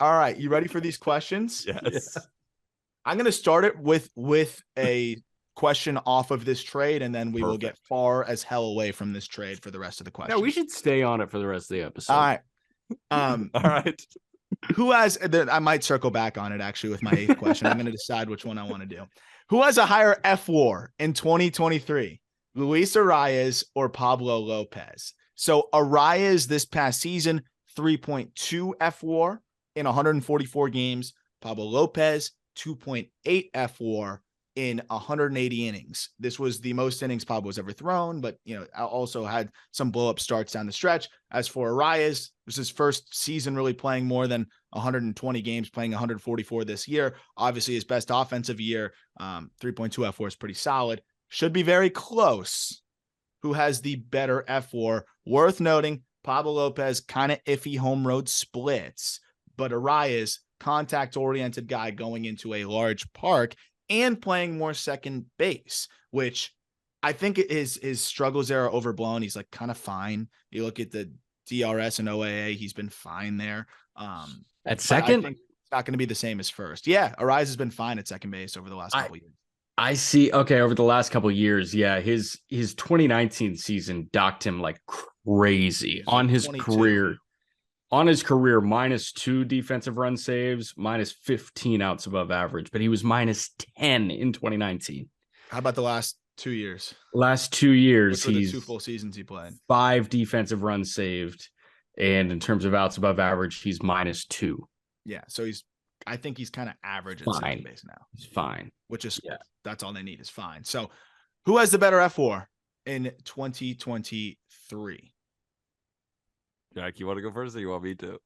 All right. You ready for these questions? Yes. Yeah. I'm going to start it with a question off of this trade, and then we will get far as hell away from this trade for the rest of the questions. No, we should stay on it for the rest of the episode. All right. All right. Who has, I might circle back on it actually with my 8th question. I'm going to decide which one I want to do. Who has a higher fWAR in 2023? Luis Arraez or Pablo Lopez? So Arraez this past season, 3.2 fWAR in 144 games. Pablo Lopez, 2.8 fWAR in 180 innings. This was the most innings Pablo's ever thrown, but also had some blow-up starts down the stretch. As for Arraez, it was his first season really playing more than 120 games, playing 144 this year. Obviously, his best offensive year, 3.2 fWAR is pretty solid. Should be very close. Who has the better fWAR? Worth noting, Pablo Lopez kind of iffy home road splits, but Arraez, contact-oriented guy going into a large park and playing more second base, which I think his struggles there are overblown. He's like kind of fine. You look at the DRS and OAA, he's been fine there. At second? I think it's not going to be the same as first. Yeah, Arraez has been fine at second base over the last couple of years. I see. Okay, over the last couple of years, yeah, his 2019 season docked him like crazy on his 22. career. On his career, -2 defensive run saves, -15 outs above average, but he was -10 in 2019. How about the last 2 years? Last 2 years, Which were the he's 2 full seasons he played. 5 defensive runs saved, and in terms of outs above average, he's -2. Yeah, so I think he's kind of average at Fine. second base now. He's fine. Which is, that's all they need is fine. So who has the better fWAR in 2023? Jack, you want to go first or you want me to?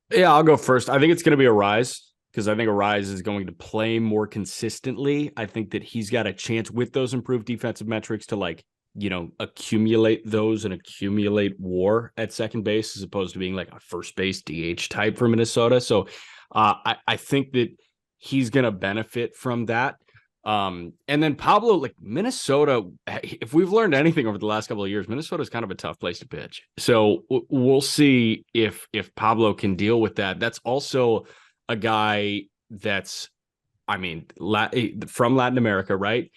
Yeah, I'll go first. I think it's going to be Arraez because I think Arraez is going to play more consistently. I think that he's got a chance with those improved defensive metrics to accumulate those and accumulate WAR at second base as opposed to being like a first base DH type for Minnesota. So I think that he's going to benefit from that. And then Pablo, like Minnesota, if we've learned anything over the last couple of years, Minnesota is kind of a tough place to pitch. So we'll see if Pablo can deal with that. That's also a guy that's, from Latin America, right?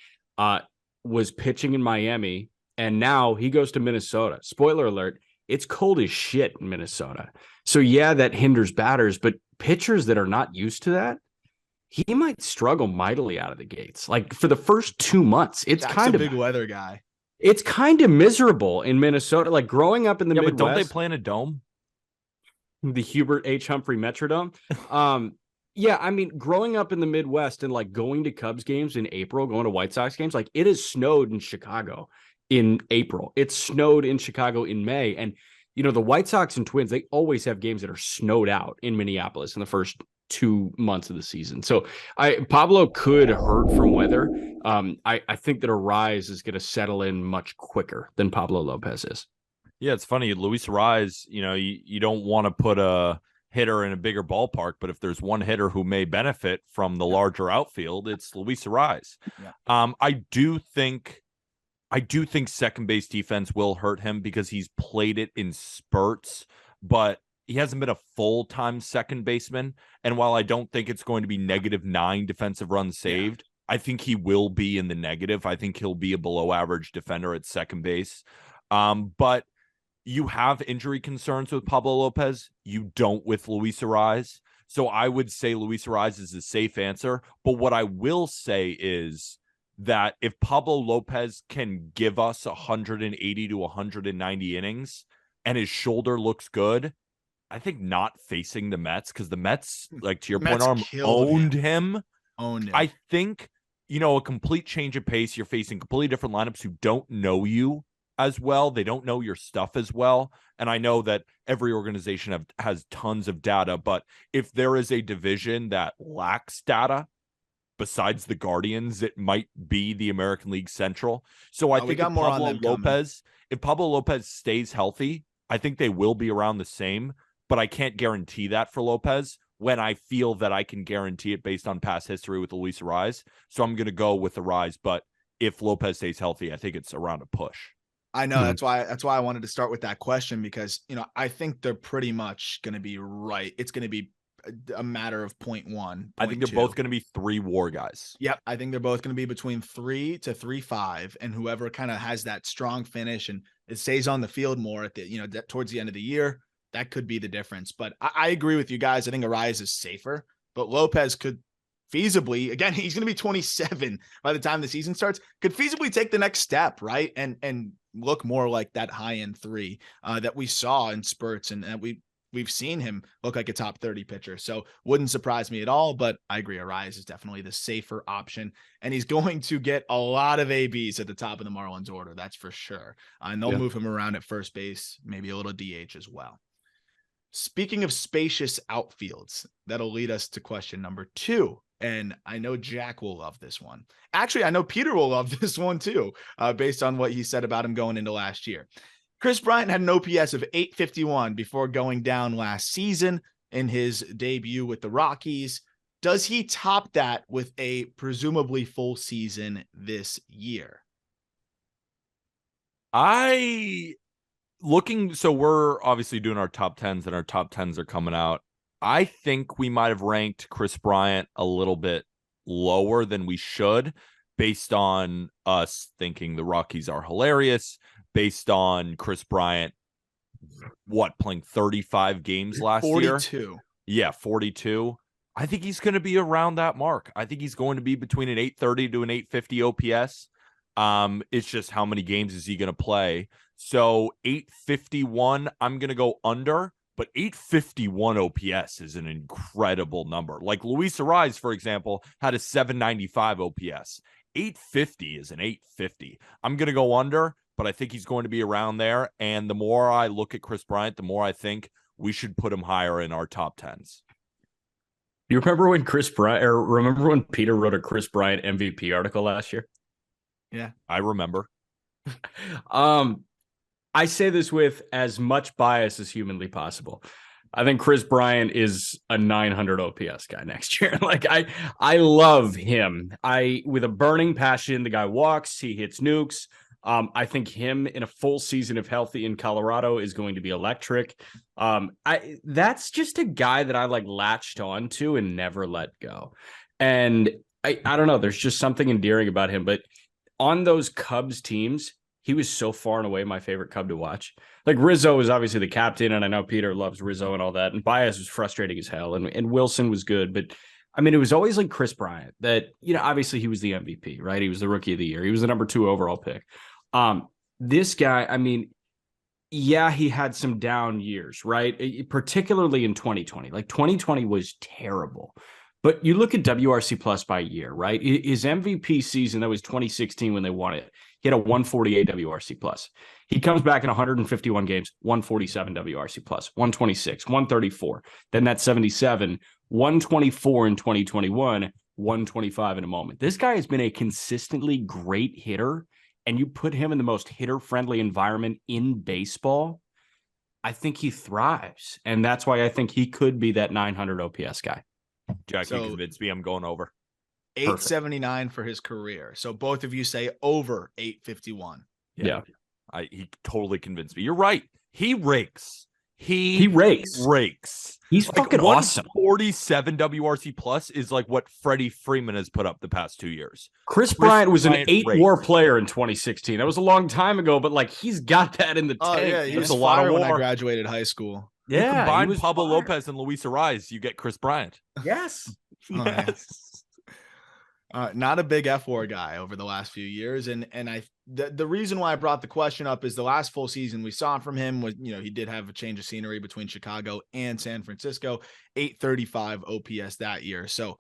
Was pitching in Miami, and now he goes to Minnesota. Spoiler alert, it's cold as shit in Minnesota. So yeah, that hinders batters, but pitchers that are not used to that, he might struggle mightily out of the gates. Like for the first 2 months, it's kind of a big weather guy. It's kind of miserable in Minnesota. Like growing up in the Midwest. But don't they play in a dome? The Hubert H. Humphrey Metrodome. Yeah, growing up in the Midwest and like going to Cubs games in April, going to White Sox games, like it has snowed in Chicago in April. It snowed in Chicago in May. And, the White Sox and Twins, they always have games that are snowed out in Minneapolis in the first 2 months of the season. So Pablo could hurt from weather. I think that Arraez is going to settle in much quicker than Pablo Lopez is. Yeah, it's funny. Luis Arraez, you don't want to put a hitter in a bigger ballpark, but if there's one hitter who may benefit from the larger outfield, it's Luis Arraez. Yeah. I do think second base defense will hurt him because he's played it in spurts, but he hasn't been a full-time second baseman. And while I don't think it's going to be -9 defensive runs saved, I think he will be in the negative. I think he'll be a below-average defender at second base. But you have injury concerns with Pablo Lopez. You don't with Luis Arraez. So I would say Luis Arraez is a safe answer. But what I will say is that if Pablo Lopez can give us 180 to 190 innings and his shoulder looks good, I think not facing the Mets, because the Mets, like to your point, Arm, owned him. I think, a complete change of pace. You're facing completely different lineups who don't know you as well. They don't know your stuff as well. And I know that every organization has tons of data, but if there is a division that lacks data, besides the Guardians, it might be the American League Central. So I think if Pablo Lopez stays healthy, I think they will be around the same. But I can't guarantee that for Lopez when I feel that I can guarantee it based on past history with Luis Arraez. So I'm going to go with Arraez. But if Lopez stays healthy, I think it's around a push. I know. That's why I wanted to start with that question, because, I think they're pretty much going to be right. It's going to be a matter of 0.1. I think they're 0.2. both going to be 3 WAR guys. Yep. I think they're both going to be between 3 to 3.5, and whoever kind of has that strong finish and it stays on the field more at the, towards the end of the year, that could be the difference. But I agree with you guys. I think Arraez is safer, but Lopez could feasibly, again, he's going to be 27 by the time the season starts, could feasibly take the next step, right? And look more like that high end 3 that we saw in spurts, and we've seen him look like a top 30 pitcher. So wouldn't surprise me at all, but I agree. Arraez is definitely the safer option, and he's going to get a lot of ABs at the top of the Marlins order. That's for sure. And they'll move him around at first base, maybe a little DH as well. Speaking of spacious outfields, that'll lead us to question number 2. And I know Jack will love this one. Actually, I know Peter will love this one too, based on what he said about him going into last year. Kris Bryant had an OPS of 851 before going down last season in his debut with the Rockies. Does he top that with a presumably full season this year? So we're obviously doing our top 10s, and our top 10s are coming out. I think we might have ranked Kris Bryant a little bit lower than we should, based on us thinking the Rockies are hilarious, based on Kris Bryant, playing 35 games last 42. year? Yeah, 42. I think he's going to be around that mark. I think he's going to be between an 830 to an 850 OPS. It's just how many games is he going to play? So 851, I'm going to go under. But 851 OPS is an incredible number. Like Luis Arraez, for example, had a 795 OPS. 850 is an 850. I'm going to go under, but I think he's going to be around there. And the more I look at Kris Bryant, the more I think we should put him higher in our top 10s. You remember when remember when Peter wrote a Kris Bryant MVP article last year? Yeah, I remember. I say this with as much bias as humanly possible. I think Kris Bryant is a 900 OPS guy next year. Like I love him. With a burning passion, the guy walks, he hits nukes. I think him in a full season of healthy in Colorado is going to be electric. That's just a guy that I latched on to and never let go. And I don't know, there's just something endearing about him. But on those Cubs teams, he was so far and away my favorite Cub to watch. Like Rizzo was obviously the captain, and I know Peter loves Rizzo and all that. And Baez was frustrating as hell, and Wilson was good. But I mean, it was always like Kris Bryant that, obviously he was the MVP, right? He was the rookie of the year. He was the number 2 overall pick. This guy, I mean, yeah, he had some down years, right? Particularly in 2020. Like 2020 was terrible. But you look at WRC plus by year, right? His MVP season, that was 2016 when they won it. He had a 148 WRC plus. He comes back in 151 games, 147 WRC plus, 126, 134. Then that's 77, 124 in 2021, 125 in a moment. This guy has been a consistently great hitter, and you put him in the most hitter-friendly environment in baseball, I think he thrives. And that's why I think he could be that 900 OPS guy. Jack, you convinced me. I'm going over. 879 for his career. So both of you say over 851. Yeah. He totally convinced me. You're right. He rakes. He rakes. He's fucking awesome. 147 WRC plus is like what Freddie Freeman has put up the past 2 years. Kris Bryant was an 8 WAR player in 2016. That was a long time ago, but he's got that in the tank. Yeah, he was a lot of when I graduated high school. Yeah, you combine Pablo Lopez and Luis Arraez, you get Kris Bryant. Yes. Not a big fWAR guy over the last few years. And the reason why I brought the question up is the last full season we saw from him was, he did have a change of scenery between Chicago and San Francisco, 835 OPS that year. So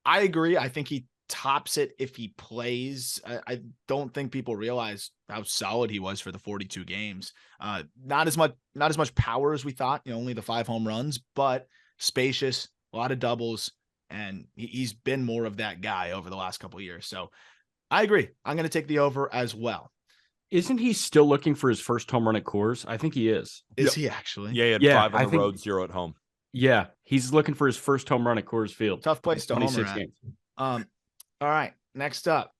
I agree. I think he tops it if he plays. I don't think people realize how solid he was for the 42 games. Not as much power as we thought, only the 5 home runs, but spacious, a lot of doubles. And he's been more of that guy over the last couple of years. So I agree. I'm going to take the over as well. Isn't he still looking for his first home run at Coors? I think he is. Is he actually? Yeah, he had 5 on the road, 0 at home. Yeah, he's looking for his first home run at Coors Field. Tough place to homer at. Games. All right, next up.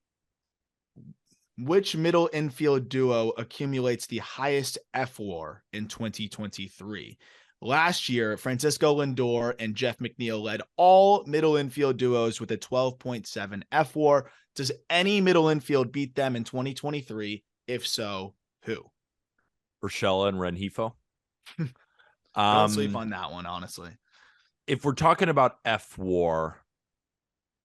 Which middle infield duo accumulates the highest fWAR in 2023? Last year, Francisco Lindor and Jeff McNeil led all middle infield duos with a 12.7 fWAR. Does any middle infield beat them in 2023? If so, who? Urshela and Rengifo. Don't sleep on that one, honestly. If we're talking about fWAR,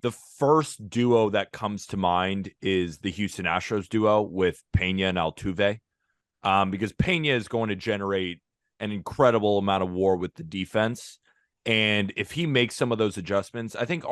the first duo that comes to mind is the Houston Astros duo with Pena and Altuve, because Pena is going to generate an incredible amount of WAR with the defense. And if he makes some of those adjustments, I think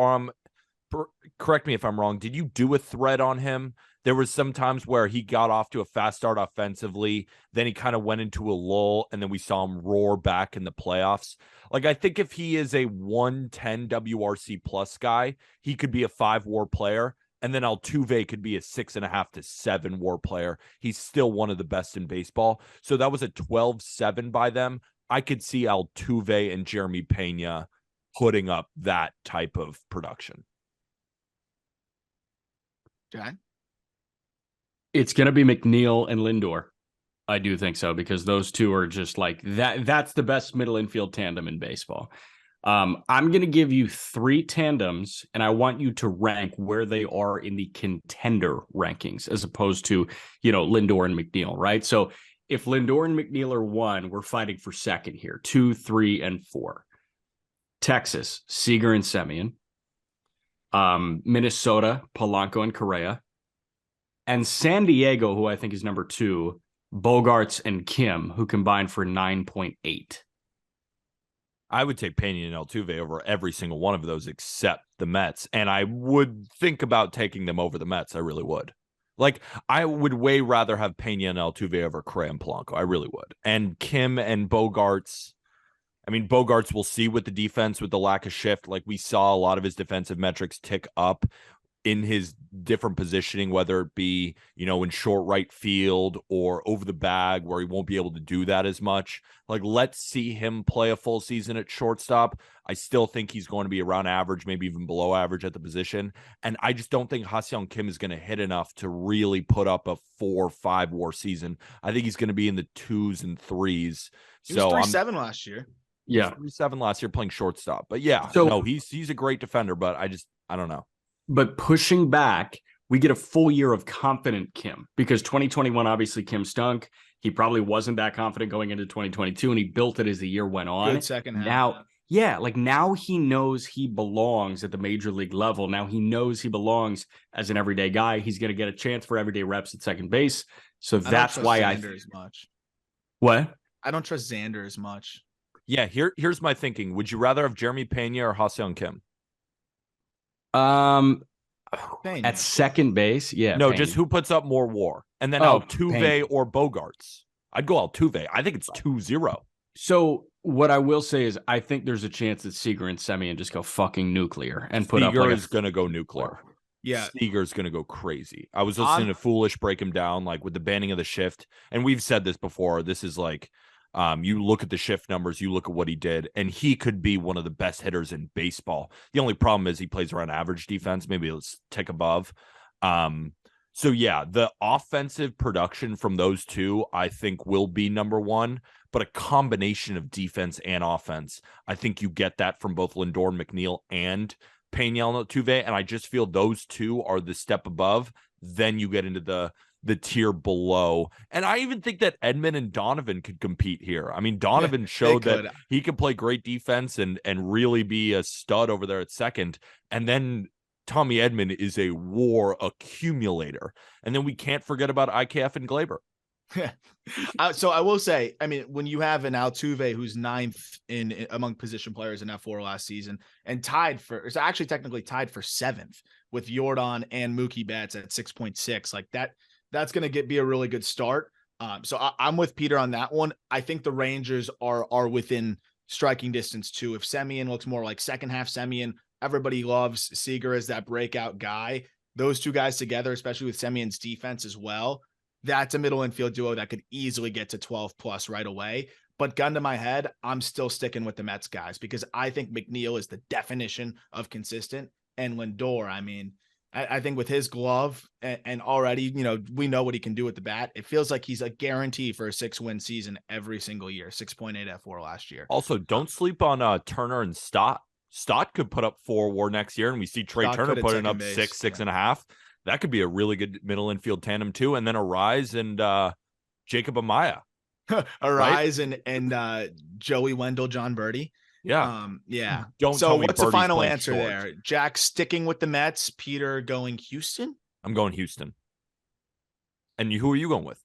correct me if I'm wrong, did you do a thread on him? There was some times where he got off to a fast start offensively, then he kind of went into a lull, and then we saw him roar back in the playoffs. Like, I think if he is a 110 WRC plus guy, he could be a 5 WAR player. And then Altuve could be a 6.5 to 7 WAR player. He's still one of the best in baseball. So that was a 12-7 by them. I could see Altuve and Jeremy Pena putting up that type of production. John? It's going to be McNeil and Lindor. I do think so, because those two are just like that. That's the best middle infield tandem in baseball. I'm going to give you 3 tandems, and I want you to rank where they are in the contender rankings, as opposed to, Lindor and McNeil, right? So if Lindor and McNeil are 1, we're fighting for 2nd here, 2, 3, and 4. Texas, Seager and Semien. Minnesota, Polanco and Correa. And San Diego, who I think is number 2, Bogarts and Kim, who combined for 9.8. I would take Pena and Altuve over every single one of those except the Mets. And I would think about taking them over the Mets. I really would. Like, I would way rather have Pena and Altuve over Correa and Polanco. I really would. And Kim and Bogarts. I mean, Bogarts, we'll see with the defense, with the lack of shift. Like, we saw a lot of his defensive metrics tick up in his different positioning, whether it be, in short right field or over the bag, where he won't be able to do that as much. Like, let's see him play a full season at shortstop. I still think he's going to be around average, maybe even below average at the position. And I just don't think Ha-Seong Kim is going to hit enough to really put up a 4-5 WAR season. I think he's going to be in the 2s and 3s. He was 3-7 last year. Yeah. 3-7 last year playing shortstop. But yeah, he's a great defender, but I don't know. But pushing back, we get a full year of confident Kim, because 2021, obviously Kim stunk. He probably wasn't that confident going into 2022, and he built it as the year went on. Good second half. Now he knows he belongs at the major league level. Now he knows he belongs as an everyday guy. He's going to get a chance for everyday reps at second base. So that's why as much. What? I don't trust Xander as much. Yeah, here's my thinking. Would you rather have Jeremy Pena or Ha-Seong Kim? At second base, yeah. No, Pena. just who puts up more WAR, and then Altuve Pena or Bogarts. I'd go Altuve. I think it's 2-0. So what I will say is, I think there's a chance that Seager and Semien just go fucking nuclear and put up. Seager is going to go nuclear. Yeah, Seager's going to go crazy. I was listening to Foolish break him down, like with the banning of the shift, and we've said this before. This is like, you look at the shift numbers, you look at what he did, and he could be one of the best hitters in baseball. The only problem is he plays around average defense. Maybe let's tick above. So yeah, the offensive production from those two, I think, will be number 1, but a combination of defense and offense. I think you get that from both Lindor and McNeil and Pena and Altuve, and I just feel those two are the step above. Then you get into the tier below. And I even think that Edman and Donovan could compete here. I mean, Donovan showed that he could play great defense and really be a stud over there at second. And then Tommy Edman is a WAR accumulator. And then we can't forget about IKF and Glaber. So I will say, I mean, when you have an Altuve who's 9th in among position players in F4 last season, and it's actually technically tied for 7th with Yordan and Mookie Betts at 6.6, like that's going to be a really good start. So I'm with Peter on that one. I think the Rangers are within striking distance too. If Semien looks more like second half Semien, everybody loves Seager as that breakout guy. Those two guys together, especially with Semien's defense as well, that's a middle infield duo that could easily get to 12 plus right away. But gun to my head, I'm still sticking with the Mets guys, because I think McNeil is the definition of consistent. And Lindor, I mean, I think with his glove and already, you know, we know what he can do with the bat. It feels like he's a guarantee for a 6-win season every single year. 6.8 fWAR last year. Also, don't sleep on Turner and Stott. Stott could put up fWAR next year, and we see Trey Turner putting up base. 6.5. That could be a really good middle infield tandem too. And then Arraez and Jacob Amaya. Arraez right? and Joey Wendell, John Birdie. Yeah. Yeah. Don't so tell me what's the final answer short. there? Jack sticking with the Mets, Peter going Houston? I'm going Houston. And who are you going with?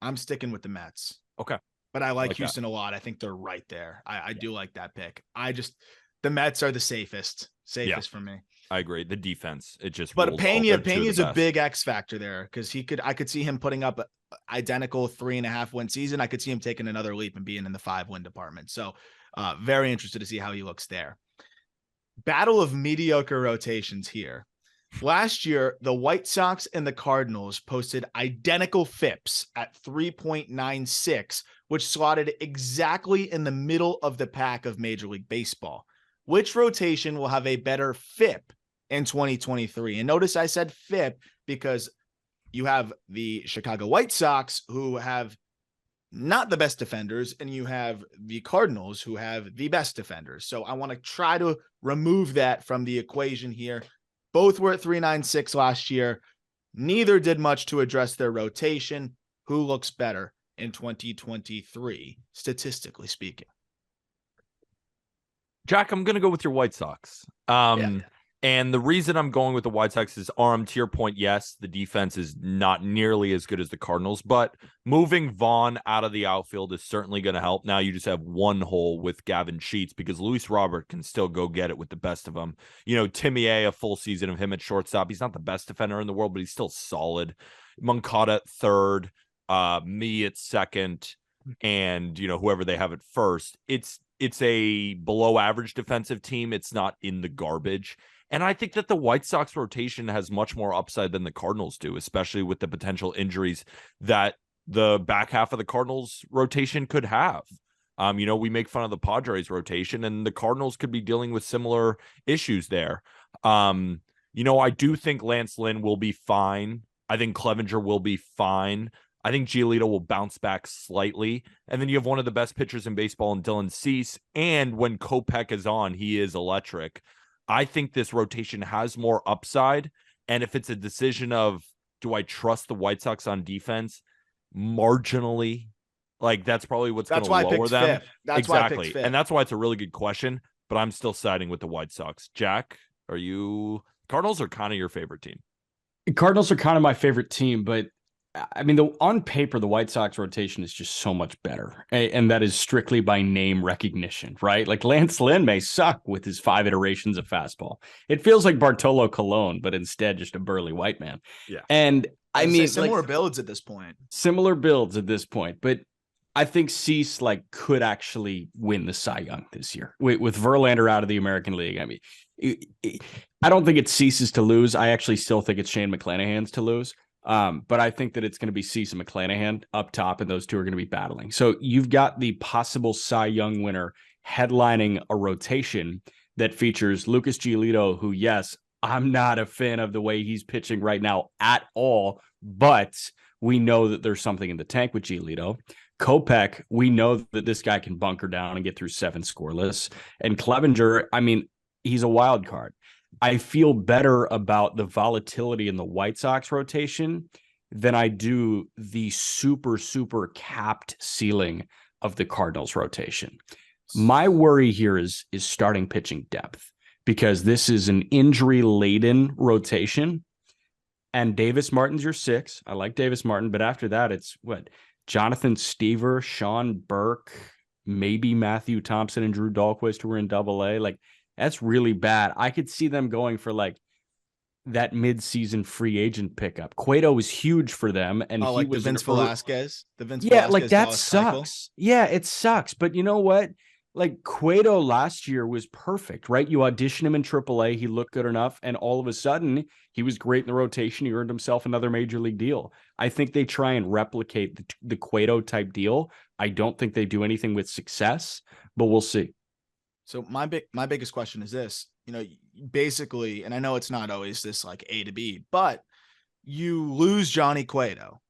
I'm sticking with the Mets. Okay. But I like Houston a lot. I think they're right there. I do like that pick. The Mets are the safest for me. I agree. The defense, it just. But Pena's a big X factor there because I could see him putting up identical 3.5-win season. I could see him taking another leap and being in the 5-win department. So very interested to see how he looks there. Battle of mediocre rotations here. Last year, the White Sox and the Cardinals posted identical FIPs at 3.96, which slotted exactly in the middle of the pack of Major League Baseball. Which rotation will have a better FIP in 2023? And notice I said FIP because you have the Chicago White Sox who have not the best defenders, and you have the Cardinals who have the best defenders. So I want to try to remove that from the equation here. Both were at 3.96 last year. Neither did much to address their rotation. Who looks better in 2023, statistically speaking? Jack, I'm going to go with your White Sox. And the reason I'm going with the White Sox is to your point, yes, the defense is not nearly as good as the Cardinals, but moving Vaughn out of the outfield is certainly going to help. Now you just have one hole with Gavin Sheets because Luis Robert can still go get it with the best of them. You know, Timmy A, a full season of him at shortstop. He's not the best defender in the world, but he's still solid. Moncada at third, me at second, and, you know, whoever they have at first. It's a below average defensive team. It's not in the garbage. And I think that the White Sox rotation has much more upside than the Cardinals do, especially with the potential injuries that the back half of the Cardinals rotation could have. You know, we make fun of the Padres rotation, and the Cardinals could be dealing with similar issues there. You know, I do think Lance Lynn will be fine. I think Clevenger will be fine. I think Giolito will bounce back slightly. And then you have one of the best pitchers in baseball in Dylan Cease. And when Kopech is on, he is electric. I think this rotation has more upside. And if it's a decision of, do I trust the White Sox on defense? Marginally. Like, that's probably what's going to lower them. That's exactly. Why I picked fifth. And that's why it's a really good question. But I'm still siding with the White Sox. Jack, Cardinals are kind of your favorite team? Cardinals are kind of my favorite team, but I mean, on paper, the White Sox rotation is just so much better. And that is strictly by name recognition, right? Like Lance Lynn may suck with his 5 iterations of fastball. It feels like Bartolo Colon, but instead just a burly white man. Yeah. And I mean, similar builds at this point. But I think Cease could actually win the Cy Young this year with Verlander out of the American League. I mean, I don't think it's Cease's to lose. I actually still think it's Shane McClanahan's to lose. But I think that it's going to be Cease and McClanahan up top, and those two are going to be battling. So you've got the possible Cy Young winner headlining a rotation that features Lucas Giolito, who, yes, I'm not a fan of the way he's pitching right now at all, but we know that there's something in the tank with Giolito. Kopech, we know that this guy can bunker down and get through 7 scoreless. And Clevenger, I mean, he's a wild card. I feel better about the volatility in the White Sox rotation than I do the super, super capped ceiling of the Cardinals rotation. My worry here is starting pitching depth, because this is an injury-laden rotation, and Davis Martin's your 6. I like Davis Martin, but after that, it's Jonathan Stever, Sean Burke, maybe Matthew Thompson and Drew Dahlquist, who were in AA. That's really bad. I could see them going for that mid-season free agent pickup. Cueto was huge for them, and he was the Vince Velasquez. That sucks. Yeah, it sucks. But you know what? Cueto last year was perfect, right? You audition him in AAA, he looked good enough, and all of a sudden he was great in the rotation. He earned himself another major league deal. I think they try and replicate the Cueto type deal. I don't think they do anything with success, but we'll see. So my biggest question is this: basically, and I know it's not always this like A to B, but you lose Johnny Cueto,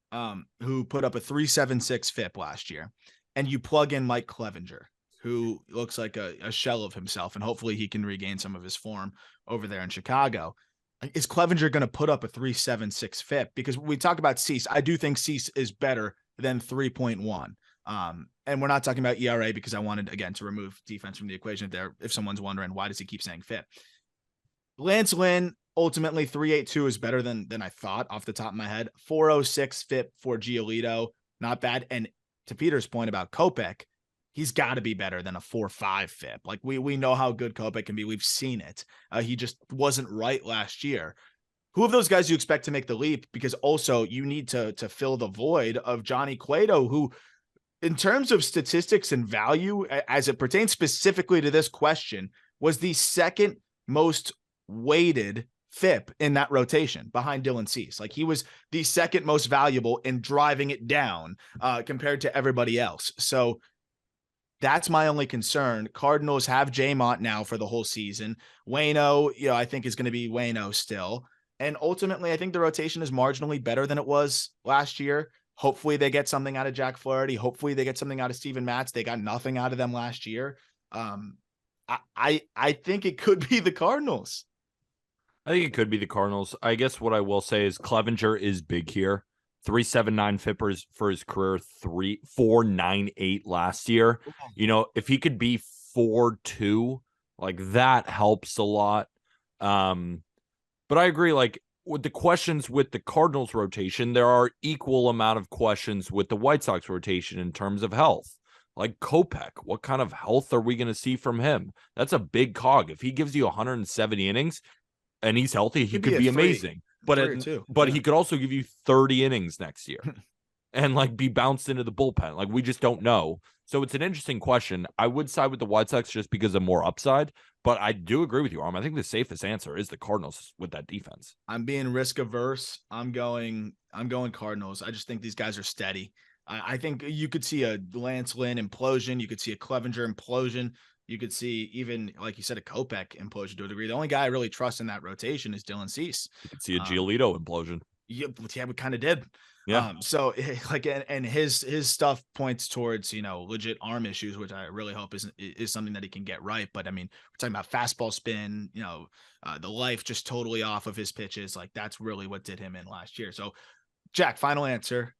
who put up a 3.76 FIP last year, and you plug in Mike Clevinger, who looks like a shell of himself, and hopefully he can regain some of his form over there in Chicago. Is Clevinger going to put up a 3.76 FIP? Because we talk about Cease. I do think Cease is better than 3.1. And we're not talking about ERA because I wanted, again, to remove defense from the equation there. If someone's wondering, why does he keep saying FIP? Lance Lynn, ultimately 3.82 is better than I thought off the top of my head. 4.06 FIP for Giolito, not bad. And to Peter's point about Kopech, he's got to be better than a 4.5 FIP. Like we know how good Kopech can be. We've seen it. He just wasn't right last year. Who of those guys do you expect to make the leap? Because also you need to fill the void of Johnny Cueto, who, in terms of statistics and value, as it pertains specifically to this question, was the second most weighted FIP in that rotation behind Dylan Cease. Like he was the second most valuable in driving it down compared to everybody else. So that's my only concern. Cardinals have J-Mont now for the whole season. Waino, I think is going to be Waino still. And ultimately, I think the rotation is marginally better than it was last year. Hopefully they get something out of Jack Flaherty. Hopefully they get something out of Steven Matz. They got nothing out of them last year. I think it could be the Cardinals. I think it could be the Cardinals. I guess what I will say is Clevinger is big here. 3.79 FIPers for his career, 4.98 last year. If he could be 4.2, like that helps a lot. But I agree, like with the questions with the Cardinals rotation, there are equal amount of questions with the White Sox rotation in terms of health. Like Kopech, what kind of health are we going to see from him? That's a big cog. If he gives you 170 innings and he's healthy, he could be amazing. But he could also give you 30 innings next year and like be bounced into the bullpen. Like we just don't know. So it's an interesting question. I would side with the White Sox just because of more upside, but I do agree with you, Arm. I think the safest answer is the Cardinals with that defense. I'm being risk averse. I'm going Cardinals. I just think these guys are steady. I think you could see a Lance Lynn implosion. You could see a Clevinger implosion. You could see even, like you said, a Kopech implosion to a degree. The only guy I really trust in that rotation is Dylan Cease. You could see a Giolito implosion. Yeah, we kind of did. Yeah. So like, and his stuff points towards, legit arm issues, which I really hope is something that he can get right. But I mean, we're talking about fastball spin, the life just totally off of his pitches. Like that's really what did him in last year. So Jack, final answer.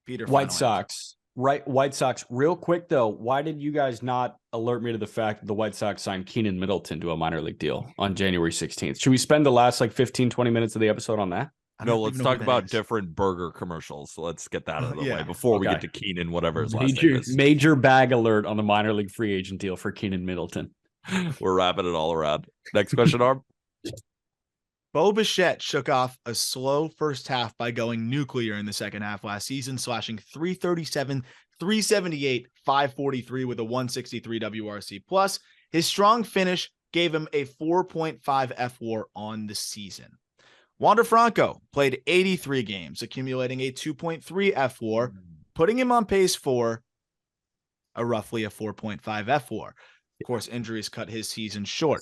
Peter, White Sox. Right, White Sox. Real quick, though, why did you guys not alert me to the fact that the White Sox signed Keenan Middleton to a minor league deal on January 16th? Should we spend the last 15, 20 minutes of the episode on that? No, let's talk about different burger commercials. Let's get that out of the way before we get to Keenan, whatever his last name is. Major bag alert on the minor league free agent deal for Keenan Middleton. We're wrapping it all around. Next question, Arm. Bo Bichette shook off a slow first half by going nuclear in the second half last season, slashing 337, 378, 543 with a 163 WRC plus. His strong finish gave him a 4.5 fWAR on the season. Wander Franco played 83 games, accumulating a 2.3 fWAR, putting him on pace for roughly a 4.5 fWAR. Of course, injuries cut his season short.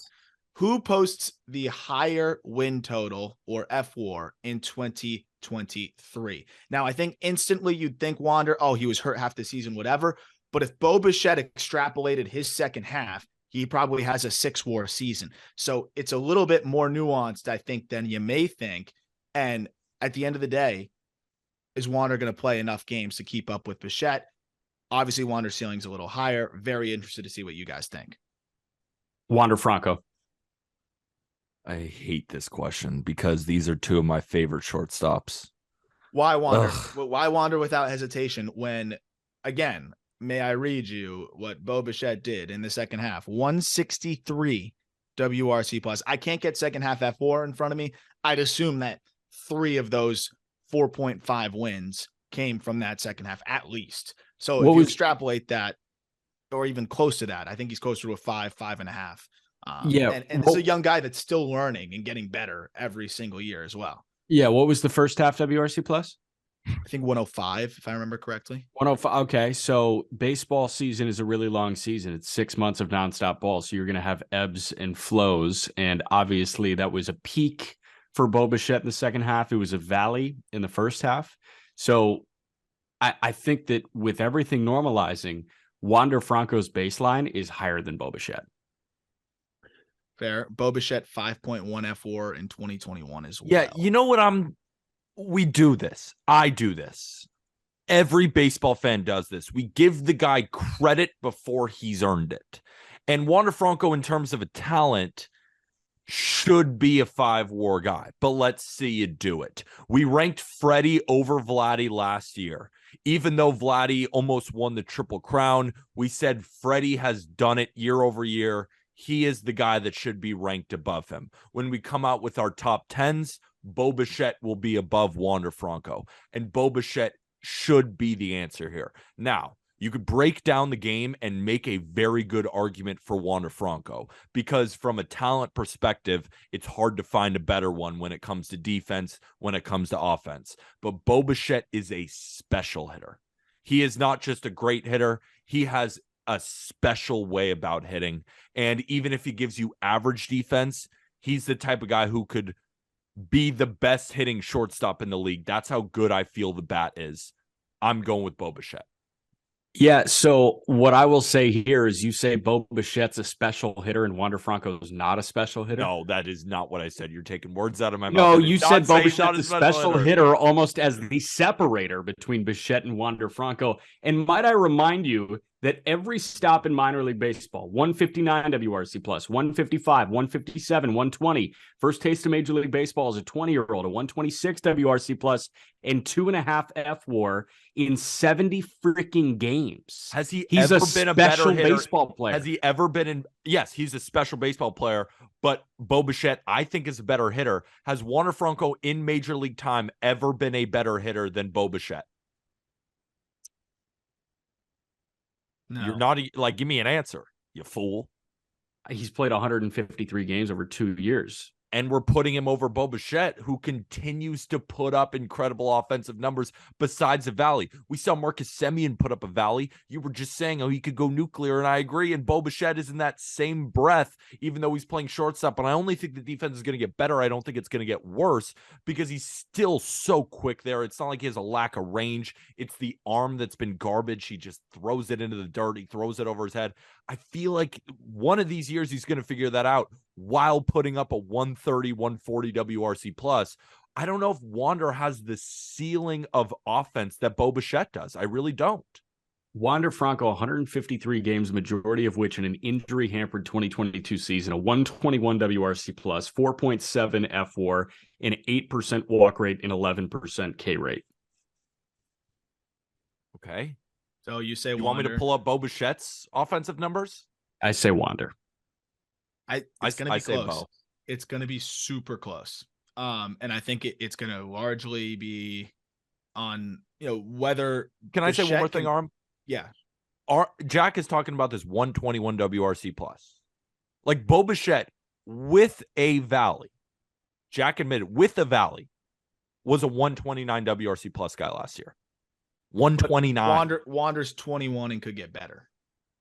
Who posts the higher win total or fWAR in 2023? Now, I think instantly you'd think Wander, he was hurt half the season, whatever. But if Bo Bichette extrapolated his second half, he probably has a 6-WAR season. So it's a little bit more nuanced, I think, than you may think. And at the end of the day, is Wander going to play enough games to keep up with Bichette? Obviously, Wander's ceiling's a little higher. Very interested to see what you guys think. Wander Franco. I hate this question because these are two of my favorite shortstops. Why Wander? Why Wander without hesitation when, again, may I read you what Bo Bichette did in the second half? 163 WRC plus. I can't get second half fWAR in front of me. I'd assume that 3 of those 4.5 wins came from that second half at least. So if you extrapolate that or even close to that, I think he's closer to a 5.5. And this is a young guy that's still learning and getting better every single year as well. Yeah. What was the first half WRC plus? I think 105, if I remember correctly. 105. Okay. So baseball season is a really long season. It's 6 months of nonstop ball. So you're going to have ebbs and flows. And obviously that was a peak for Bo Bichette in the second half. It was a valley in the first half. So I think that with everything normalizing, Wander Franco's baseline is higher than Bo Bichette. Fair. Bo Bichette 5.1 fWAR in 2021 as well. Yeah, you know what we do this. I do this. Every baseball fan does this. We give the guy credit before he's earned it. And Wander Franco, in terms of a talent, should be a 5-WAR guy, but let's see you do it. We ranked Freddie over Vladdy last year. Even though Vladdy almost won the Triple Crown, we said Freddie has done it year over year. He is the guy that should be ranked above him. When we come out with our top 10s, Bo Bichette will be above Wander Franco, and Bo Bichette should be the answer here. Now, you could break down the game and make a very good argument for Wander Franco, because from a talent perspective, it's hard to find a better one when it comes to defense, when it comes to offense. But Bo Bichette is a special hitter. He is not just a great hitter. He has a special way about hitting. And even if he gives you average defense, he's the type of guy who could be the best hitting shortstop in the league. That's how good I feel the bat is. I'm going with Bo Bichette. Yeah, so what I will say here is you say Bo Bichette's a special hitter and Wander Franco is not a special hitter. No, that is not what I said. You're taking words out of my mouth. No, you said Bo Bichette's a special hitter almost as the separator between Bichette and Wander Franco. And might I remind you that every stop in minor league baseball, 159 WRC plus, 155, 157, 120, first taste of Major League Baseball as a 20-year-old, a 126 WRC plus, and 2.5 fWAR in 70 freaking games. Has he He's ever a been a better special hitter? baseball player. Has he ever been in? Yes, he's a special baseball player, but Bo Bichette, I think, is a better hitter. Has Wander Franco in Major League time ever been a better hitter than Bo Bichette? No. You're not like, give me an answer, you fool. He's played 153 games over 2 years. And we're putting him over Bo Bichette, who continues to put up incredible offensive numbers besides a valley. We saw Marcus Semien put up a valley. You were just saying, oh, he could go nuclear, and I agree. And Bo Bichette is in that same breath, even though he's playing shortstop. And I only think the defense is going to get better. I don't think it's going to get worse because he's still so quick there. It's not like he has a lack of range. It's the arm that's been garbage. He just throws it into the dirt. He throws it over his head. I feel like one of these years he's going to figure that out while putting up a 130, 140 WRC plus. I don't know if Wander has the ceiling of offense that Bo Bichette does. I really don't. Wander Franco, 153 games, majority of which in an injury-hampered 2022 season, a 121 WRC plus, 4.7 fWAR, an 8% walk rate, and 11% K rate. Okay. So you say you want me to pull up Bo Bichette's offensive numbers? I say Wander. It's going to be close. It's going to be super close. And I think it's going to largely be on, whether. Can I say one more thing, Arm? Yeah. Jack is talking about this 121 WRC plus. Like Bo Bichette with a valley. Jack admitted with a valley was a 129 WRC plus guy last year. 129. Wander's 21 and could get better.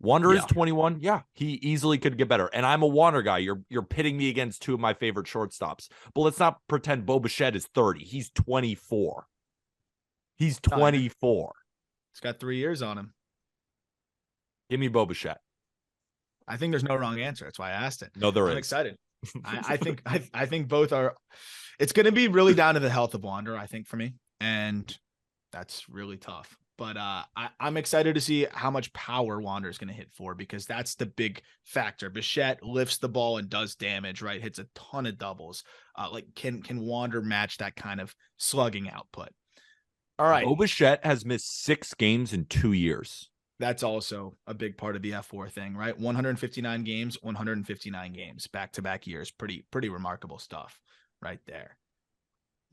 Wander is 21. Yeah, he easily could get better. And I'm a Wander guy. You're pitting me against two of my favorite shortstops. But let's not pretend Bo Bichette is 30. He's 24. He's 24. He's got 3 years on him. Give me Bo Bichette. I think there's no wrong answer. That's why I asked it. No, there is. I'm excited. I think both are. It's going to be really down to the health of Wander, I think, for me. And that's really tough. But I'm excited to see how much power Wander is going to hit for, because that's the big factor. Bichette lifts the ball and does damage, right? Hits a ton of doubles. Can Wander match that kind of slugging output? All right. Bo Bichette has missed 6 games in 2 years. That's also a big part of the fWAR thing, right? 159 games, 159 games, back-to-back years. Pretty remarkable stuff right there.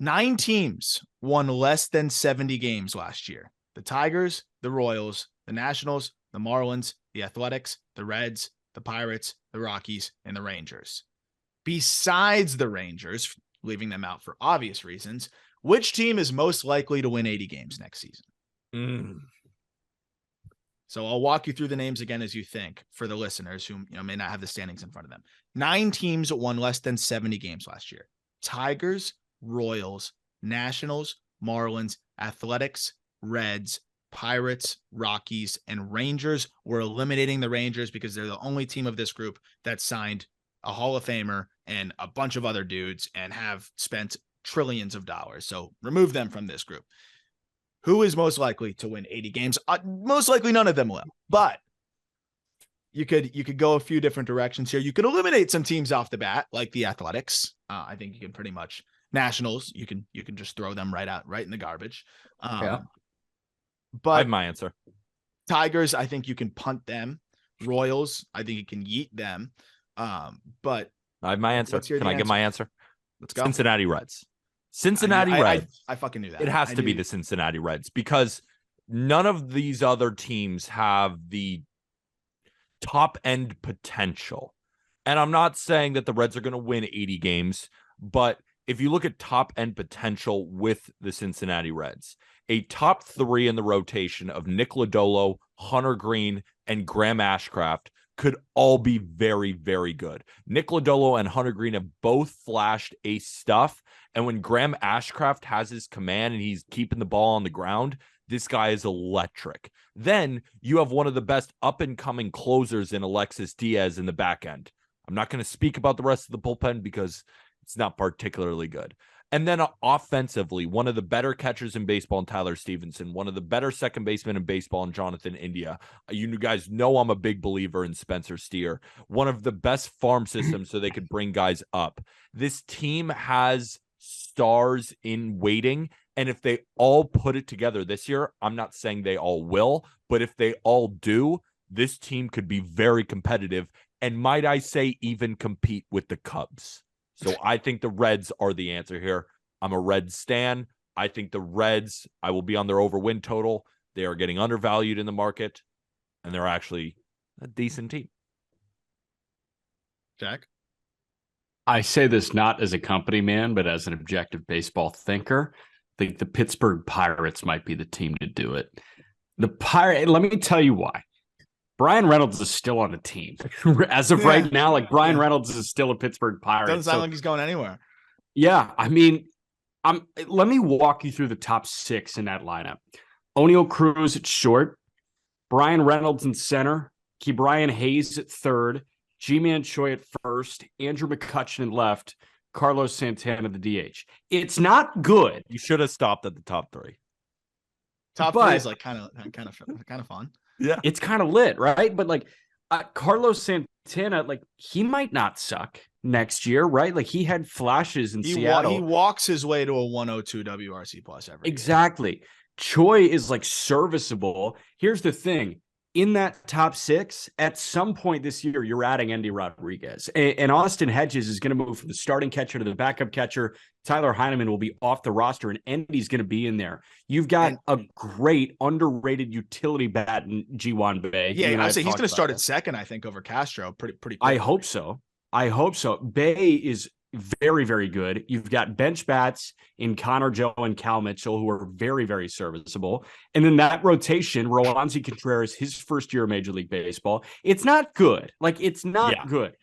9 teams won less than 70 games last year. The Tigers, the Royals, the Nationals, the Marlins, the Athletics, the Reds, the Pirates, the Rockies, and the Rangers. Besides the Rangers, leaving them out for obvious reasons, Which team is most likely to win 80 games next season? So I'll walk you through the names again as you think for the listeners who may not have the standings in front of them. 9 teams won less than 70 games last year. Tigers, Royals, Nationals, Marlins, Athletics, Reds, Pirates, Rockies, and Rangers. We're eliminating the Rangers because they're the only team of this group that signed a Hall of Famer and a bunch of other dudes and have spent trillions of dollars. So remove them from this group. Who is most likely to win 80 games? Most likely none of them will, but you could go a few different directions here. You could eliminate some teams off the bat, like the Athletics. I think you can pretty much Nationals. You can just throw them right in the garbage. But I have my answer. Tigers, I think you can punt them. Royals, I think you can yeet them. But I have my answer. Can I get my answer? Let's go. Cincinnati Reds. Reds. I fucking knew that. It has to be the Cincinnati Reds because none of these other teams have the top end potential. And I'm not saying that the Reds are going to win 80 games, but if you look at top end potential with the Cincinnati Reds, a top 3 in the rotation of Nick Lodolo, Hunter Green, and Graham Ashcraft could all be very, very good. Nick Lodolo and Hunter Green have both flashed ace stuff. And when Graham Ashcraft has his command and he's keeping the ball on the ground, this guy is electric. Then you have one of the best up-and-coming closers in Alexis Diaz in the back end. I'm not going to speak about the rest of the bullpen because it's not particularly good. And then offensively, one of the better catchers in baseball in Tyler Stevenson, one of the better second basemen in baseball in Jonathan India. You guys know I'm a big believer in Spencer Steer. One of the best farm systems so they could bring guys up. This team has stars in waiting, and if they all put it together this year, I'm not saying they all will, but if they all do, this team could be very competitive, and might I say even compete with the Cubs. So I think the Reds are the answer here. I'm a Reds stan. I think the Reds, I will be on their over-win total. They are getting undervalued in the market, and they're actually a decent team. Jack? I say this not as a company man, but as an objective baseball thinker. I think the Pittsburgh Pirates might be the team to do it. Let me tell you why. Brian Reynolds is still on the team. As of right now, Brian Reynolds is still a Pittsburgh Pirate. Doesn't sound like he's going anywhere. Yeah, I mean, let me walk you through the top 6 in that lineup. O'Neal Cruz at short, Brian Reynolds in center, Ke'Bryan Hayes at third, G-Man Choi at first, Andrew McCutchen at left, Carlos Santana the DH. It's not good. You should have stopped at the top 3. Top 3 is kind of fun. Yeah, it's kind of lit, right? But Carlos Santana, he might not suck next year, right? He had flashes in Seattle. He walks his way to a 102 WRC plus every year. Exactly. Choi is serviceable. Here's the thing. In that top 6, at some point this year, you're adding Andy Rodriguez. And Austin Hedges is going to move from the starting catcher to the backup catcher. Tyler Heineman will be off the roster, and Andy's going to be in there. You've got a great, underrated utility bat in Ji-Hwan Bae. Yeah, he's going to start at second, I think, over Castro pretty quickly. I hope so. Bae is very, very good. You've got bench bats in Connor Joe and Cal Mitchell, who are very, very serviceable. And then that rotation, Roansy Contreras, his first year of Major League Baseball, it's not good. It's not good.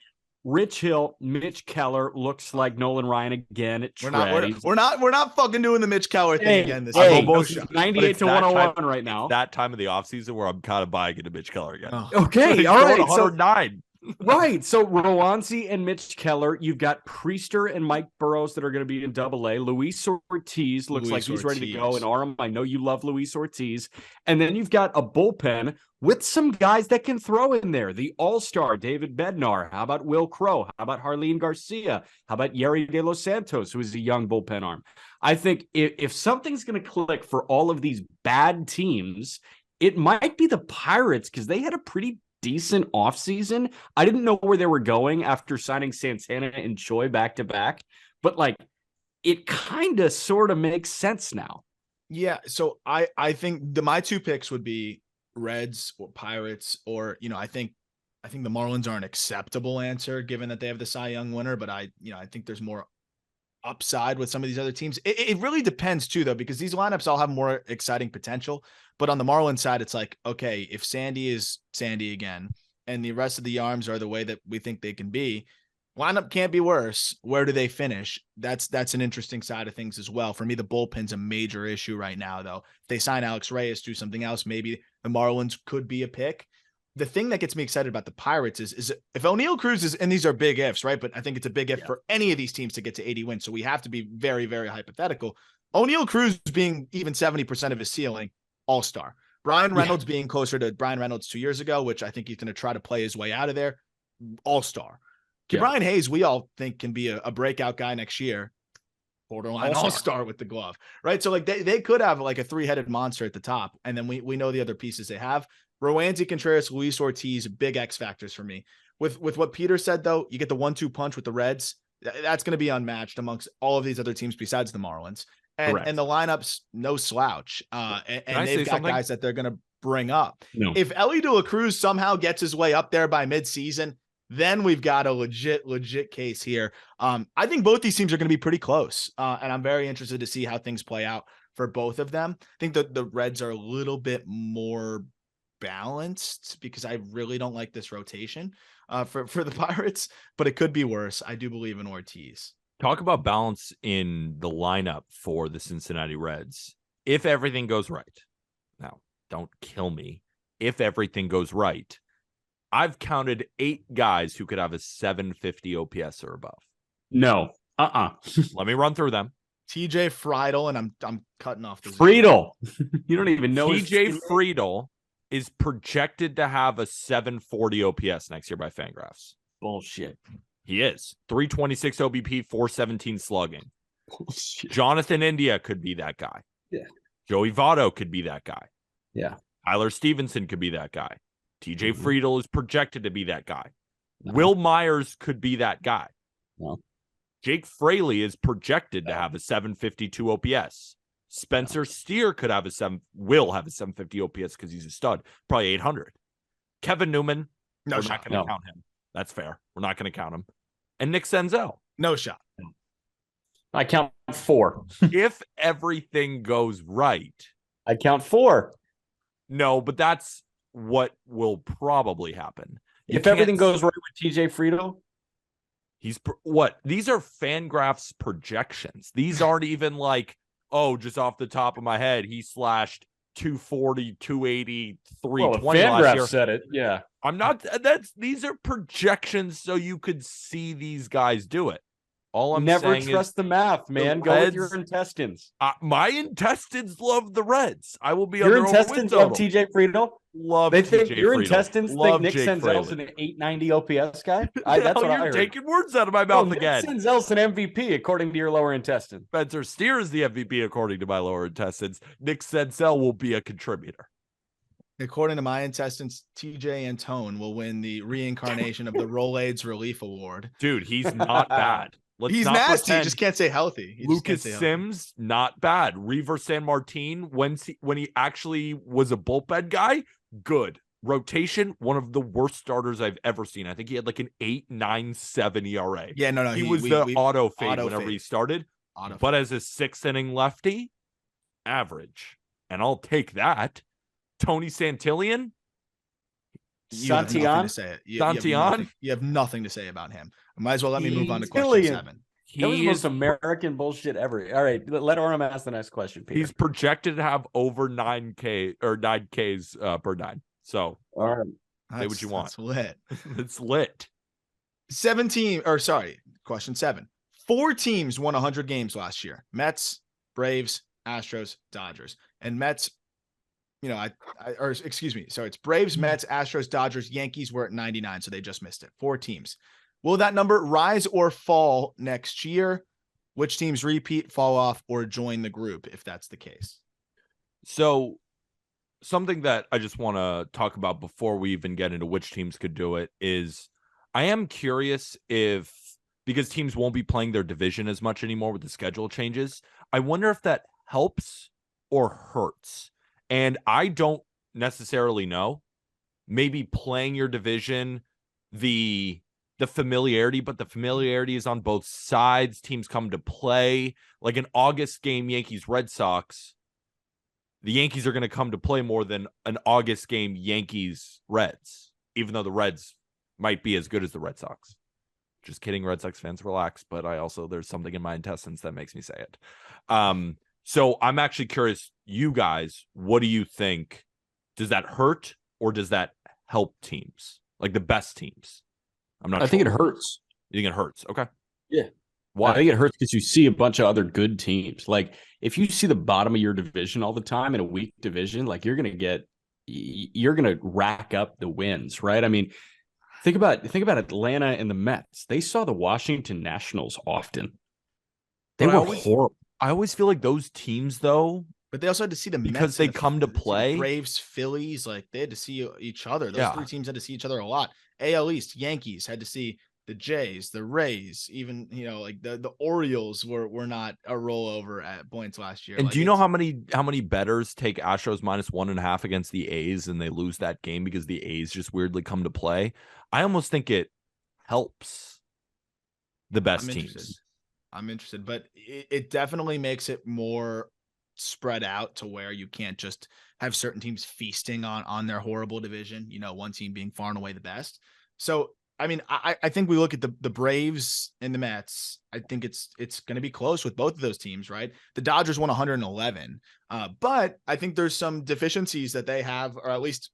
Rich Hill, Mitch Keller looks like Nolan Ryan again at We're not fucking doing the Mitch Keller thing again this year. 98 to 101 right now. That time of the offseason where I'm kind of buying into Mitch Keller again. Oh. Okay, all right. 109. Right. So Roansy and Mitch Keller, you've got Priester and Mike Burrows that are going to be in Double-A. Luis Ortiz looks like he's ready to go in Arm. I know you love Luis Ortiz. And then you've got a bullpen with some guys that can throw in there. The all-star David Bednar. How about Will Crow? How about Harleen Garcia? How about Yeri De Los Santos, who is a young bullpen arm? I think if something's going to click for all of these bad teams, it might be the Pirates because they had a pretty decent offseason. I didn't know where they were going after signing Santana and Choi back to back, but it kind of sort of makes sense now. Yeah. So I think my 2 picks would be Reds or Pirates, or, I think the Marlins are an acceptable answer given that they have the Cy Young winner, but I think there's more upside with some of these other teams. It really depends too, though, because these lineups all have more exciting potential. But on the Marlins side, it's like, okay, if Sandy is Sandy again, and the rest of the arms are the way that we think they can be, lineup can't be worse. Where do they finish? That's an interesting side of things as well. For me, the bullpen's a major issue right now, though. If they sign Alex Reyes, do something else, maybe the Marlins could be a pick. The thing that gets me excited about the Pirates is if O'Neal Cruz is, and these are big ifs, right? But I think it's a big if for any of these teams to get to 80 wins. So we have to be very, very hypothetical. O'Neal Cruz being even 70% of his ceiling, all-star. Brian Reynolds being closer to Brian Reynolds 2 years ago, which I think he's going to try to play his way out of there, all-star. Brian Hayes, we all think can be a breakout guy next year. Borderline all-star with the glove, right? So like they could have like a three-headed monster at the top, and then we know the other pieces they have. Roansy Contreras, Luis Ortiz, big X factors for me. With what Peter said, though, you get the 1-2 punch with the Reds. That's going to be unmatched amongst all of these other teams besides the Marlins. And the lineup's no slouch. And they've got guys that they're going to bring up. No. If Elly De La Cruz somehow gets his way up there by midseason, then we've got a legit case here. I think both these teams are going to be pretty close. And I'm very interested to see how things play out for both of them. I think that the Reds are a little bit more balanced because I really don't like this rotation for the Pirates, but it could be worse. I do believe in Ortiz. Talk about balance in the lineup for the Cincinnati Reds. If everything goes right, now don't kill me. If everything goes right, I've counted 8 guys who could have a 750 OPS or above. No. Let me run through them. TJ Friedel, and I'm cutting off the Friedel. You don't even know TJ Friedel is projected to have a 740 OPS next year by Fangraphs. Bullshit. He is. 326 OBP, 417 slugging. Bullshit. Jonathan India could be that guy. Yeah. Joey Votto could be that guy. Yeah. Tyler Stevenson could be that guy. TJ Friedel is projected to be that guy. Will Myers could be that guy. Jake Fraley is projected to have a 752 OPS. Spencer Steer could have will have a 750 OPS because he's a stud, probably 800. Kevin Newman, we're not going to count him. That's fair. We're not going to count him. And Nick Senzel. No shot. I count 4. If everything goes right. I count 4. No, but that's what will probably happen. If everything goes right with TJ Friedel, he's what? These are Fangraphs projections. These aren't even like, oh, just off the top of my head, he slashed 240, 280, 320 last year. Said it. Yeah. I'm not. These are projections, so you could see these guys do it. All I'm never saying trust is the math, man. Go with your intestines. My intestines love the Reds. I will be your intestines love TJ Friedel. Love they think TJ your Friedel. intestines love think Nick Jake Senzel's Fraley. an 890 OPS guy. That's what I heard. You're taking words out of my mouth again. Nick Senzel's an MVP according to your lower intestine. Spencer Steer is the MVP according to my lower intestines. Nick Senzel will be a contributor. According to my intestines, TJ Antone will win the reincarnation of the Rolaids Relief Award. Dude, he's not bad. He's not nasty. Pretend. He just can't stay healthy. Lucas Sims, not bad. Reaver San Martin, when he actually was a bullpen guy, good. Rotation, one of the worst starters I've ever seen. I think he had like an 8.97 ERA. Yeah, no. He was the auto fade whenever fade. He started. But as a 6th inning lefty, average. And I'll take that. Tony Santillan. Santillan? You have nothing to say about him. Might as well let me move on to question 7. That was the most American bullshit ever. All right, let Orem ask the next question, Peter. He's projected to have over 9K or 9Ks per 9. So, all right, say what you want. It's lit. It's lit. Question 7. 4 teams won 100 games last year. Mets, Braves, Astros, Dodgers. And Mets, it's Braves, Mets, Astros, Dodgers, Yankees were at 99, so they just missed it. 4 teams. Will that number rise or fall next year? Which teams repeat, fall off, or join the group if that's the case? So something that I just want to talk about before we even get into which teams could do it is I am curious because teams won't be playing their division as much anymore with the schedule changes. I wonder if that helps or hurts. And I don't necessarily know. Maybe playing your division, the the familiarity, but the familiarity is on both sides. Teams come to play. Like an August game, Yankees-Red Sox, the Yankees are going to come to play more than an August game, Yankees-Reds, even though the Reds might be as good as the Red Sox. Just kidding, Red Sox fans, relax. But there's something in my intestines that makes me say it. So I'm actually curious, you guys, what do you think? Does that hurt or does that help teams? Like the best teams? I think it hurts. You think it hurts? Okay. Yeah. Why? I think it hurts because you see a bunch of other good teams. Like if you see the bottom of your division all the time in a weak division, like you're going to rack up the wins, right? I mean, think about Atlanta and the Mets. They saw the Washington Nationals often. They were horrible. I always feel like those teams, though, but they also had to see the because Mets they come to play. Braves, Phillies, like they had to see each other. Those three teams had to see each other a lot. AL East, Yankees had to see the Jays, the Rays, even like the Orioles were not a rollover at points last year. And like, do you know how many bettors take Astros -1.5 against the A's and they lose that game because the A's just weirdly come to play? I almost think it helps the best teams. I'm interested, but it definitely makes it more spread out to where you can't just have certain teams feasting on their horrible division, one team being far and away the best. So, I mean, I think we look at the Braves and the Mets. I think it's going to be close with both of those teams, right? The Dodgers won 111, but I think there's some deficiencies that they have, or at least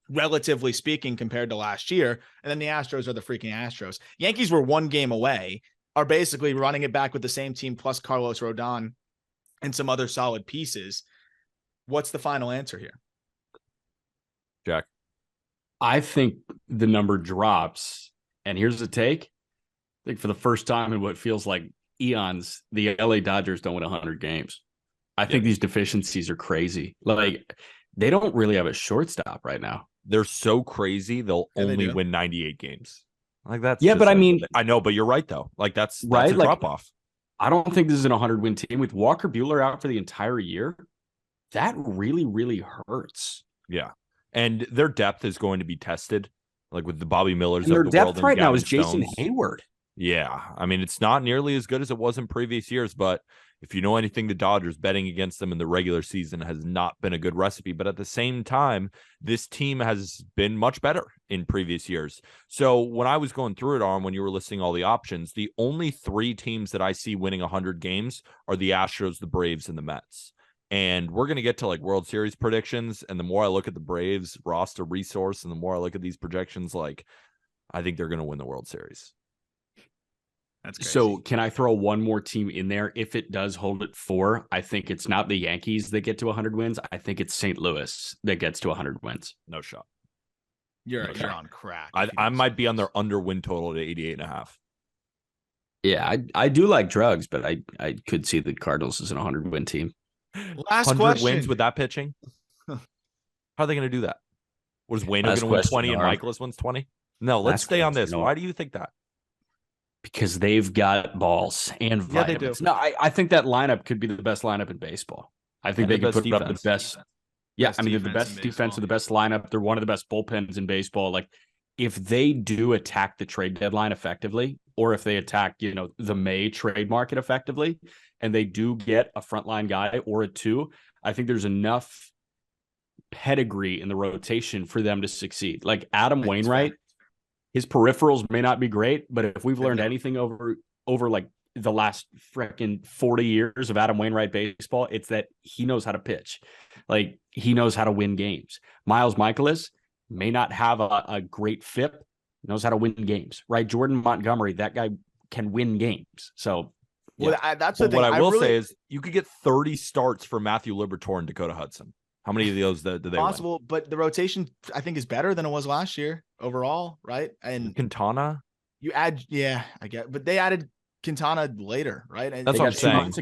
relatively speaking, compared to last year. And then the Astros are the freaking Astros. Yankees were one game away, are basically running it back with the same team plus Carlos Rodon and some other solid pieces. What's the final answer here? Jack? I think the number drops. And here's the take. I think for the first time in what feels like eons, the LA Dodgers don't win 100 games. I think these deficiencies are crazy. Like, they don't really have a shortstop right now. They're so crazy, they'll only win 98 games. Like that's but I mean, I know, but you're right though. Like that's right. A drop off. I don't think this is an 100-win team with Walker Buehler out for the entire year. That really, really hurts. Yeah, and their depth is going to be tested, like with the Bobby Millers. And their of the depth world right now is Jason Jason Hayward. Yeah, I mean it's not nearly as good as it was in previous years, but if you know anything, the Dodgers, betting against them in the regular season has not been a good recipe. But at the same time, this team has been much better in previous years. So when I was going through it, when you were listing all the options, the only three teams that I see winning 100 games are the Astros, the Braves, and the Mets. And we're going to get to like World Series predictions. And the more I look at the Braves roster resource and the more I look at these projections, like I think they're going to win the World Series. That's crazy. So can I throw one more team in there? If it does hold at 4, I think it's not the Yankees that get to 100 wins. I think it's St. Louis that gets to 100 wins. No shot. You're on crack. I might be on their under win total at 88.5. Yeah, I do like drugs, but I could see the Cardinals as an 100-win team. Last 100 question. wins with that pitching? How are they going to do that? Was Wayno going to win 20 and Michaelis wins 20? No, let's stay on this. Why do you think that? Because they've got balls and vitamins. Yeah, they do. No, I think that lineup could be the best lineup in baseball. I think they could put up the best. Yeah, I mean, they're the best defense and the best lineup. They're one of the best bullpens in baseball. Like, if they do attack the trade deadline effectively, or if they attack, the May trade market effectively, and they do get a frontline guy or a 2, I think there's enough pedigree in the rotation for them to succeed. Like Adam Wainwright, his peripherals may not be great, but if we've learned anything over like the last freaking 40 years of Adam Wainwright baseball, it's that he knows how to pitch. Like, he knows how to win games. Miles Michaelis may not have a great FIP, knows how to win games, right? Jordan Montgomery, that guy can win games. So, yeah. Well, that's the thing. What I will say is you could get 30 starts for Matthew Liberatore and Dakota Hudson. How many of those do they possible? Win? But the rotation, I think, is better than it was last year overall, right? And Quintana, you add, I get, but they added Quintana later, right? And that's what I'm saying.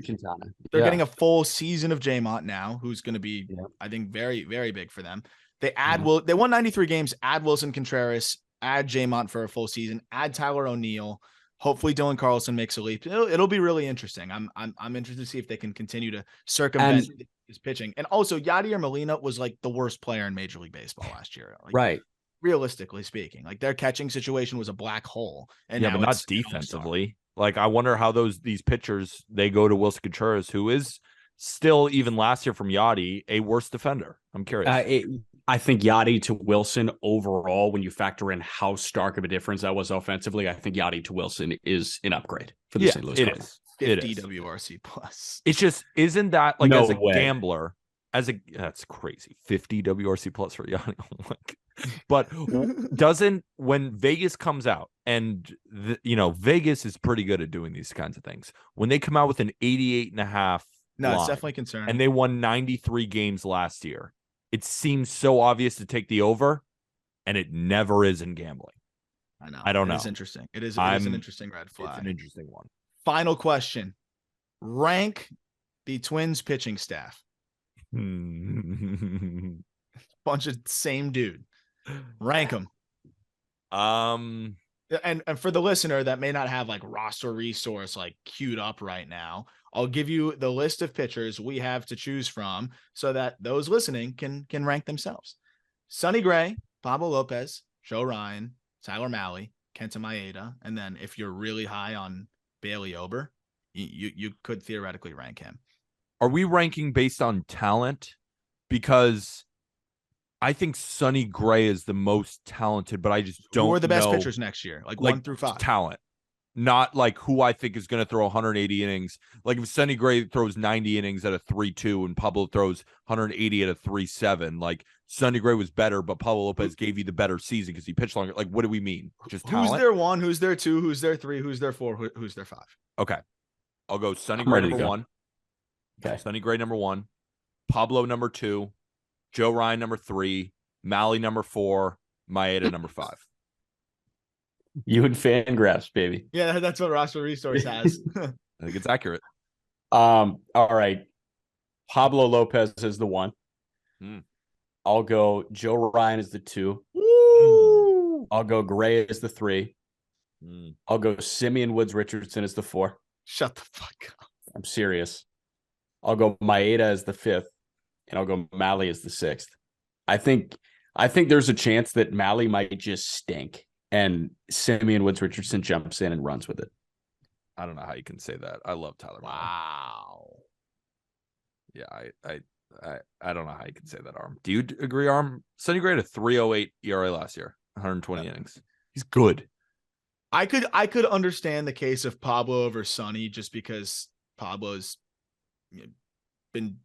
They're getting a full season of J-Mont now, who's going to be, I think, very, very big for them. They add they won 93 games. Add Wilson Contreras, add J-Mont for a full season. Add Tyler O'Neill. Hopefully, Dylan Carlson makes a leap. It'll be really interesting. I'm interested to see if they can continue to circumvent his pitching. And also, Yadier Molina was like the worst player in Major League Baseball last year. Like, right. realistically speaking. Like their catching situation was a black hole. And yeah, now but not it's an all-star. defensively. Like, I wonder how these pitchers, they go to Wilson Contreras, who is still, even last year from Yachty, a worse defender. I'm curious. I think Yachty to Wilson overall, when you factor in how stark of a difference that was offensively, I think Yachty to Wilson is an upgrade for the St. Louis Cardinals. 50 WRC plus. It's just, isn't that like, No as a way. gambler, that's crazy. 50 WRC plus for Yachty. Oh my God. But doesn't, when Vegas comes out, and Vegas is pretty good at doing these kinds of things. When they come out with an 88.5, no, it's definitely concerning. And they won 93 games last year. It seems so obvious to take the over, and it never is in gambling. I know. I don't know. It's interesting. It is an interesting red flag. It's an interesting one. Final question. Rank the Twins pitching staff. Bunch of same dude. Rank them. And for the listener that may not have like roster resource like queued up right now, I'll give you the list of pitchers we have to choose from so that those listening can rank themselves. Sonny Gray, Pablo Lopez, Joe Ryan, Tyler Mahle, Kenta Maeda, and then if you're really high on Bailey Ober, you could theoretically rank him. Are we ranking based on talent? Because I think Sonny Gray is the most talented, but I just don't know. Who are the best pitchers next year? Like 1 through 5. Talent. Not like who I think is going to throw 180 innings. Like if Sonny Gray throws 90 innings at a 3.2 and Pablo throws 180 at a 3.7, like Sonny Gray was better, but Pablo Lopez gave you the better season because he pitched longer. Like, what do we mean? Just talent? Who's their 1? Who's their 2? Who's their 3? Who's their 4? Who's their 5? Okay. I'll go Sonny Gray number 1. Okay. Sonny Gray number 1. Pablo number 2. Joe Ryan number 3. Mahle number 4. Maeda number 5. You and Fangraphs, baby. Yeah, that's what Roster Resource has. I think it's accurate. All right. Pablo Lopez is the 1. I'll go Joe Ryan is the 2. Woo! I'll go Gray as the 3. I'll go Simeon Woods Richardson as the 4. Shut the fuck up. I'm serious. I'll go Maeda as the 5th, and I'll go Mahle as the 6th. I think there's a chance that Mahle might just stink, and Simeon Woods Richardson jumps in and runs with it. I don't know how you can say that. I love Tyler. Wow. Yeah, I don't know how you can say that, Arm. Do you agree, Arm? Sonny Gray had a 3.08 ERA last year, 120 innings. He's good. I could understand the case of Pablo over Sonny just because Pablo's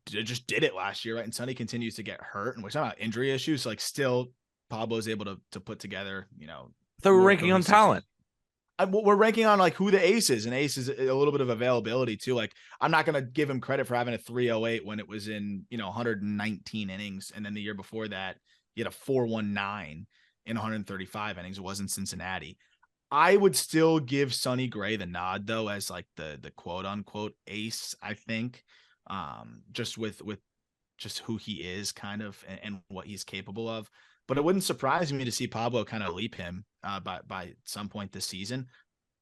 just did it last year, right? And Sonny continues to get hurt, and we're talking about injury issues. Like, still, Pablo's able to put together, So we're ranking on talent. We're ranking on like who the ace is, and ace is a little bit of availability too. Like, I'm not going to give him credit for having a 3.08 when it was in 119 innings, and then the year before that he had a 4.19 in 135 innings. It was in Cincinnati. I would still give Sonny Gray the nod though as like the quote unquote ace. I think just with just who he is kind of and what he's capable of. But it wouldn't surprise me to see Pablo kind of leap him by some point this season.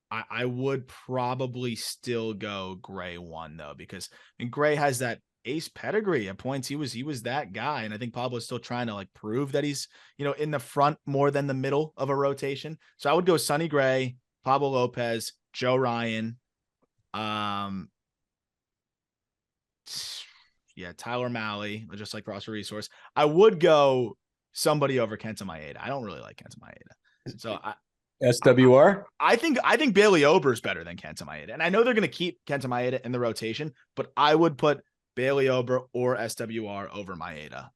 I would probably still go Gray 1 though, because Gray has that ace pedigree. At points he was that guy, and I think Pablo's still trying to like prove that he's in the front more than the middle of a rotation. So I would go Sonny Gray, Pablo Lopez, Joe Ryan, Tyler Mahle, just like roster resource. I would go somebody over Kenta Maeda. I don't really like Kenta Maeda. So SWR? I think Bailey Ober is better than Kenta Maeda. And I know they're going to keep Kenta Maeda in the rotation, but I would put Bailey Ober or SWR over Maeda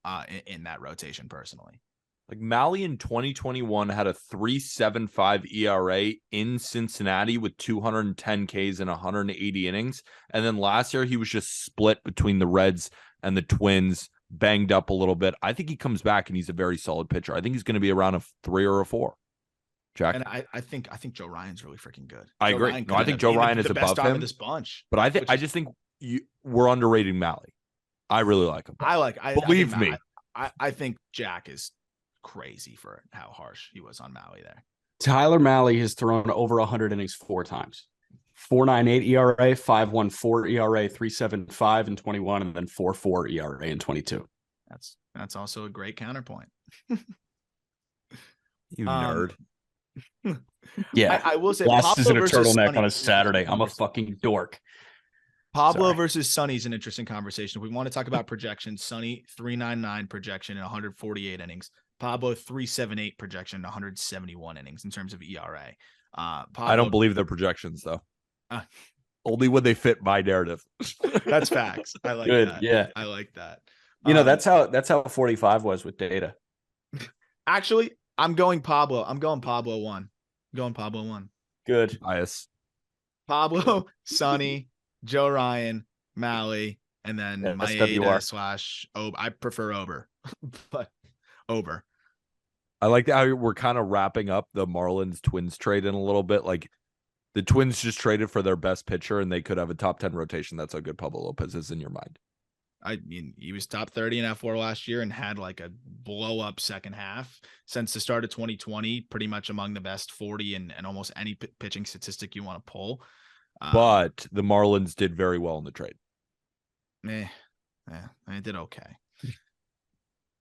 in that rotation personally. Like Mahle in 2021 had a 3.75 ERA in Cincinnati with 210 Ks and 180 innings. And then last year he was just split between the Reds and the Twins, banged up a little bit. I think he comes back and he's a very solid pitcher. I think he's going to be around a 3 or a 4. Jack? And I think Joe Ryan's really freaking good. I agree. No, I think Joe Ryan is above him. This bunch. But I just think we're underrating Mahle. I really like him. Believe me. I think Jack is crazy for how harsh he was on Mahle there. Tyler Mahle has thrown over 100 innings 4 times. 4.98 ERA, 5.14 ERA, 3.75 in 21, and then 4.4 ERA in 22. That's also a great counterpoint. You nerd. Yeah. I will say Glasses Pablo and a versus turtleneck Sonny on a is an Saturday. interesting I'm a conversation. fucking dork. Pablo Sorry. versus Sonny is an interesting conversation. If we want to talk about projections, Sonny 3.99 projection in 148 innings. Pablo 3.78 projection in 171 innings in terms of ERA. Pablo, I don't believe their projections though. Only when they fit my narrative. That's facts. I like Good. that. Yeah. I like that. That's how 45 was with data. Actually, I'm going Pablo. I'm going Pablo 1. I'm going Pablo 1. Good. Bias. Pablo, Sonny, Joe Ryan, Mally, and then fWAR. / I prefer Ober, but Ober. I like how we're kind of wrapping up the Marlins Twins trade in a little bit. Like the Twins just traded for their best pitcher and they could have a top 10 rotation. That's how good Pablo Lopez is in your mind. I mean, he was top 30 in fWAR last year and had like a blow up second half since the start of 2020, pretty much among the best 40 and almost any pitching statistic you want to pull. But the Marlins did very well in the trade. They did okay.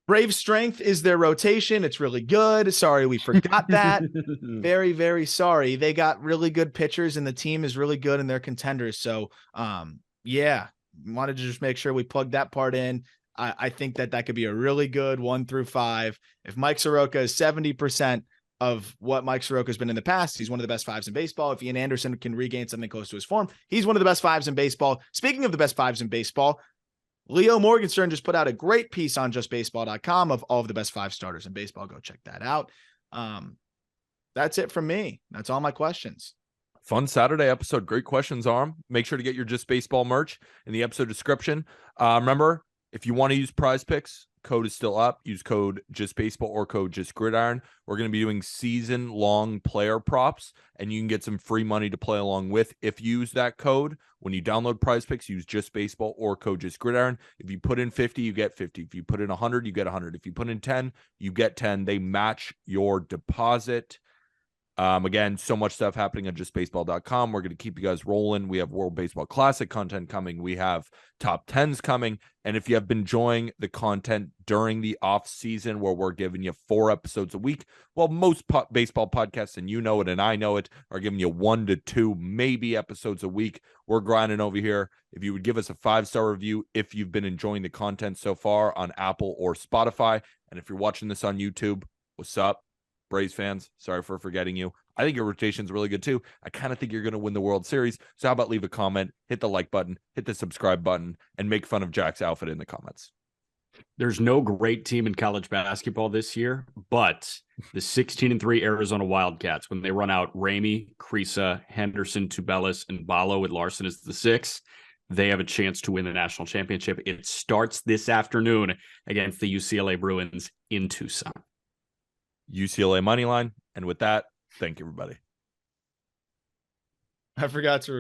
Brave strength is their rotation. It's really good. Sorry, we forgot that. Very, very sorry. They got really good pitchers and the team is really good and they're contenders. So, yeah, wanted to just make sure we plugged that part in. I think that could be a really good 1 through 5. If Mike Soroka is 70% of what Mike Soroka has been in the past, he's one of the best 5s in baseball. If Ian Anderson can regain something close to his form, he's one of the best 5s in baseball. Speaking of the best 5s in baseball, Leo Morgenstern just put out a great piece on justbaseball.com of all of the best 5 starters in baseball. Go check that out. That's it from me. That's all my questions. Fun Saturday episode. Great questions, Arm. Make sure to get your Just Baseball merch in the episode description. Remember, if you want to use Prize Picks, code is still up. Use code Just Baseball or code Just Gridiron. We're going to be doing season-long player props, and you can get some free money to play along with. If you use that code, when you download Prize Picks, use Just Baseball or code Just Gridiron. If you put in 50, you get 50. If you put in 100, you get 100. If you put in 10, you get 10. They match your deposit. Again, so much stuff happening on justbaseball.com. We're going to keep you guys rolling. We have World Baseball Classic content coming. We have top 10s coming. And if you have been enjoying the content during the off season where we're giving you 4 episodes a week, well, most baseball podcasts, and you know it and I know it, are giving you 1 to 2, maybe episodes a week. We're grinding over here. If you would give us a 5-star review, if you've been enjoying the content so far on Apple or Spotify. And if you're watching this on YouTube, what's up? Braves fans, sorry for forgetting you. I think your rotation's really good too. I kind of think you're going to win the World Series. So how about leave a comment, hit the like button, hit the subscribe button, and make fun of Jack's outfit in the comments. There's no great team in college basketball this year, but the 16-3 Arizona Wildcats, when they run out Ramey, Krisa, Henderson, Tubelis, and Ballo with Larson as the 6, they have a chance to win the national championship. It starts this afternoon against the UCLA Bruins in Tucson. UCLA money line. And with that, thank you, everybody. I forgot to